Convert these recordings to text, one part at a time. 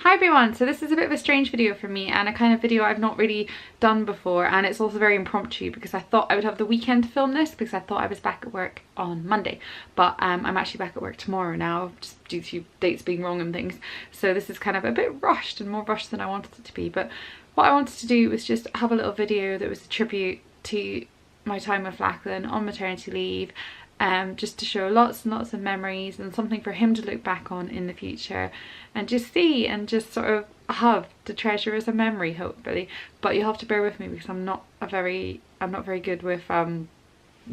Hi everyone, so this is a bit of a strange video for me and a kind of video I've not really done before, and it's also very impromptu because I thought I would have the weekend to film this because I thought I was back at work on Monday, but I'm actually back at work tomorrow now just due to dates being wrong and things. So this is kind of a bit rushed and more rushed than I wanted it to be, but what I wanted to do was just have a little video that was a tribute to my time with Lachlan on maternity leave. Just to show lots and lots of memories and something for him to look back on in the future and just see and just sort of have to treasure as a memory, hopefully. But you'll have to bear with me because I'm not very good with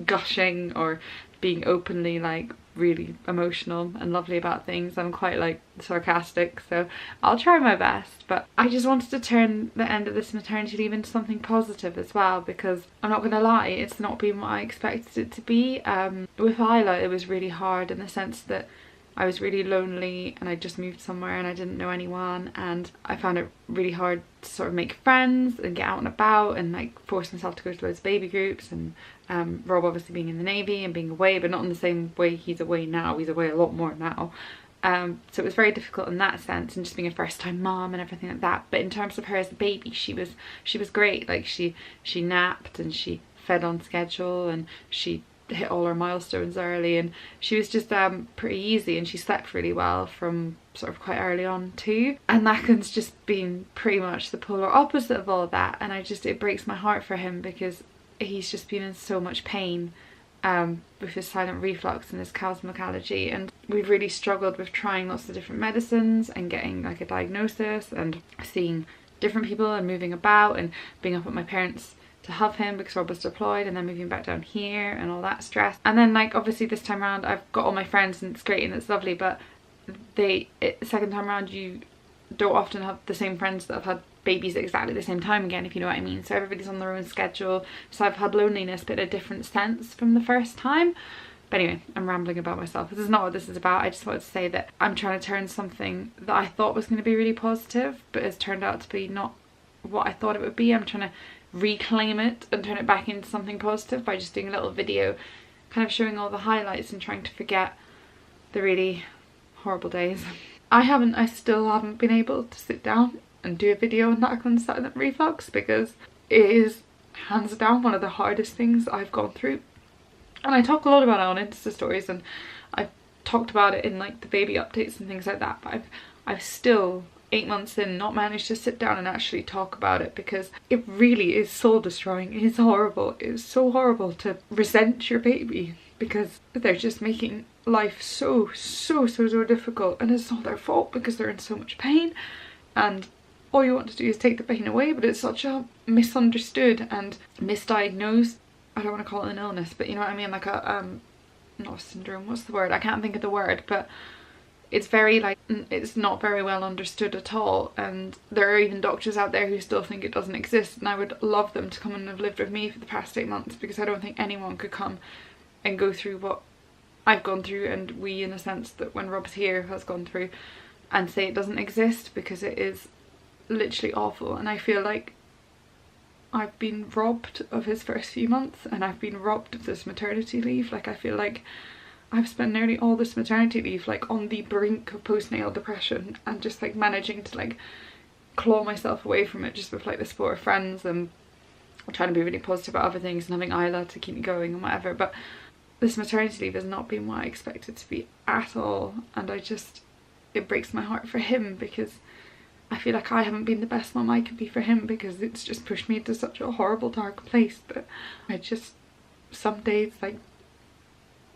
gushing or being openly like really emotional and lovely about things. I'm quite like sarcastic, so I'll try my best. But I just wanted to turn the end of this maternity leave into something positive as well, because I'm not gonna lie, it's not been what I expected it to be. With Isla it was really hard in the sense that I was really lonely and I just moved somewhere and I didn't know anyone, and I found it really hard to sort of make friends and get out and about and like force myself to go to loads of baby groups, and Rob obviously being in the Navy and being away, but not in the same way he's away now. He's away a lot more now. So it was very difficult in that sense, and just being a first-time mom and everything like that. But in terms of her as a baby, she was great. Like she napped and she fed on schedule and she hit all her milestones early, and she was just pretty easy, and she slept really well from sort of quite early on too. And Lachlan's just been pretty much the polar opposite of all of that, and it breaks my heart for him because he's just been in so much pain with his silent reflux and his cow's-milk allergy, and we've really struggled with trying lots of different medicines and getting like a diagnosis and seeing different people and moving about and being up at my parents' to have him because Rob was deployed, and then moving back down here and all that stress. And then like obviously this time around I've got all my friends and it's great and it's lovely, but second time around you don't often have the same friends that have had babies at exactly the same time again, if you know what I mean. So everybody's on their own schedule, so I've had loneliness but in a different sense from the first time. But anyway, I'm rambling about myself. This is not what this is about. I just wanted to say that I'm trying to turn something that I thought was going to be really positive but has turned out to be not what I thought it would be. I'm trying to reclaim it and turn it back into something positive by just doing a little video kind of showing all the highlights and trying to forget the really horrible days. I still haven't been able to sit down and do a video on Lachlan's silent reflux because it is hands down one of the hardest things I've gone through, and I talk a lot about it on Insta stories and I've talked about it in like the baby updates and things like that, but I've still 8 months in not managed to sit down and actually talk about it because it really is soul destroying. It is horrible. It's so horrible to resent your baby because they're just making life so difficult, and it's not their fault because they're in so much pain, and all you want to do is take the pain away. But it's such a misunderstood and misdiagnosed, I don't want to call it an illness, but you know what I mean, like a not a syndrome, what's the word, I can't think of the word, but it's very like, it's not very well understood at all, and there are even doctors out there who still think it doesn't exist, and I would love them to come and have lived with me for the past 8 months because I don't think anyone could come and go through what I've gone through, and we, in a sense that when Rob's here, has gone through, and say it doesn't exist, because it is literally awful. And I feel like I've been robbed of his first few months, and I've been robbed of this maternity leave. Like I feel like I've spent nearly all this maternity leave like on the brink of postnatal depression and just like managing to like claw myself away from it just with like the support of friends and trying to be really positive about other things and having Isla to keep me going and whatever. But this maternity leave has not been what I expected it to be at all, and it breaks my heart for him because I feel like I haven't been the best mum I could be for him because it's just pushed me into such a horrible dark place that I just some days like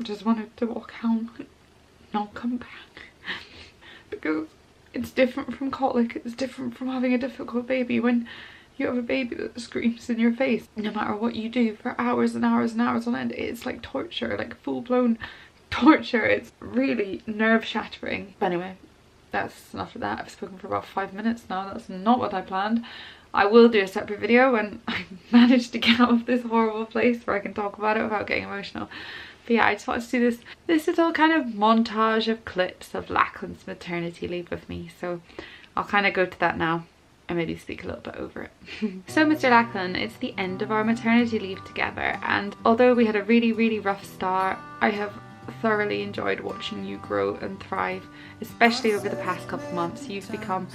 just wanted to walk home and not come back because it's different from colic, it's different from having a difficult baby. When you have a baby that screams in your face no matter what you do for hours and hours and hours on end, it's like torture, like full-blown torture. It's really nerve-shattering. But anyway, that's enough of that. I've spoken for about 5 minutes now. That's not what I planned. I will do a separate video when I manage to get out of this horrible place where I can talk about it without getting emotional. But yeah, I just wanted to do this little kind of montage of clips of Lachlan's maternity leave with me. So I'll kind of go to that now and maybe speak a little bit over it. So Mr. Lachlan, it's the end of our maternity leave together, and although we had a really rough start, I have thoroughly enjoyed watching you grow and thrive, especially over the past couple of months. You've become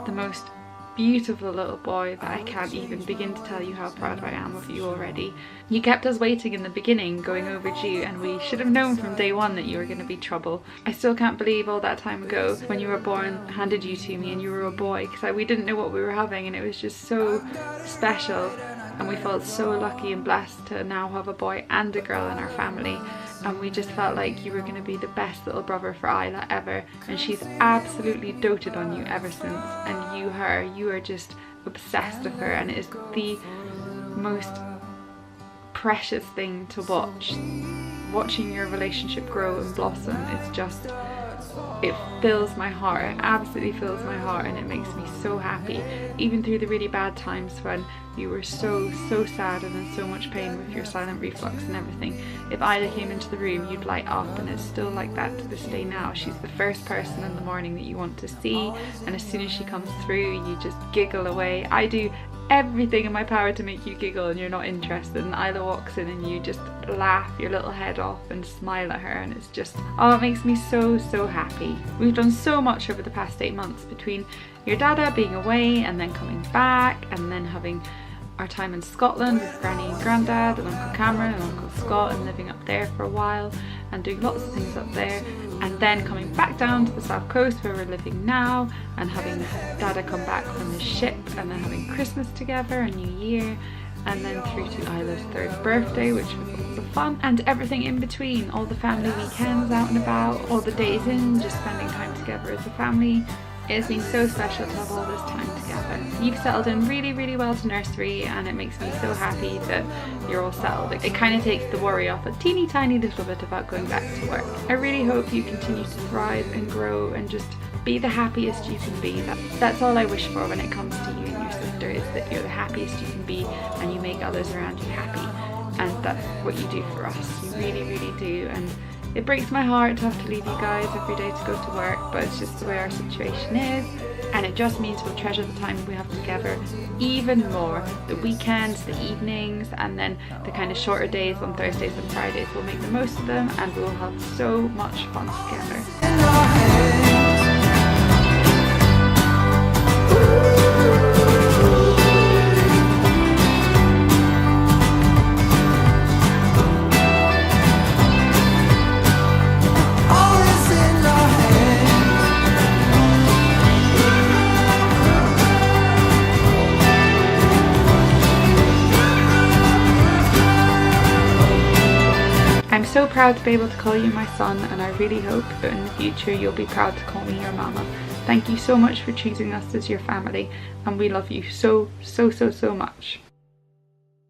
the most beautiful little boy that I can't even begin to tell you how proud I am of you already. You kept us waiting in the beginning, going overdue, and we should have known from day one that you were going to be trouble. I still can't believe all that time ago when you were born, handed you to me and you were a boy, because we didn't know what we were having, and it was just so special, and we felt so lucky and blessed to now have a boy and a girl in our family. And we just felt like you were going to be the best little brother for Isla ever, and she's absolutely doted on you ever since. And you are just obsessed with her, and it is the most precious thing to watch. Watching your relationship grow and blossom, it's just, it fills my heart. It absolutely fills my heart, and it makes me so happy, even through the really bad times when you were so sad and in so much pain with your silent reflux and everything. If Isla came into the room, you'd light up, and it's still like that to this day now. She's the first person in the morning that you want to see, and as soon as she comes through, you just giggle away. I do everything in my power to make you giggle and you're not interested, and Isla walks in and you just laugh your little head off and smile at her, and it's just, oh, it makes me so happy. We've done so much over the past 8 months, between your dada being away and then coming back, and then having our time in Scotland with Granny and Grandad and Uncle Cameron and Uncle Scott, and living up there for a while and doing lots of things up there, and then coming back down to the south coast where we're living now, and having Dada come back from the ship, and then having Christmas together and New Year, and then through to Isla's 3rd birthday, which was lots of fun, and everything in between, all the family weekends out and about, all the days in, just spending time together as a family. It has been so special to have all this time together. You've settled in really well to nursery, and it makes me so happy that you're all settled. It kind of takes the worry off a teeny tiny little bit about going back to work. I really hope you continue to thrive and grow and just be the happiest you can be. That's all I wish for when it comes to you and your sister, is that you're the happiest you can be and you make others around you happy. And that's what you do for us. You really do. And it breaks my heart to have to leave you guys every day to go to work, but it's just the way our situation is, and it just means we'll treasure the time we have together even more. The weekends, the evenings, and then the kind of shorter days on Thursdays and Fridays. We'll make the most of them, and we'll have so much fun together. I'm so proud to be able to call you my son, and I really hope that in the future you'll be proud to call me your mama. Thank you so much for choosing us as your family, and we love you so much.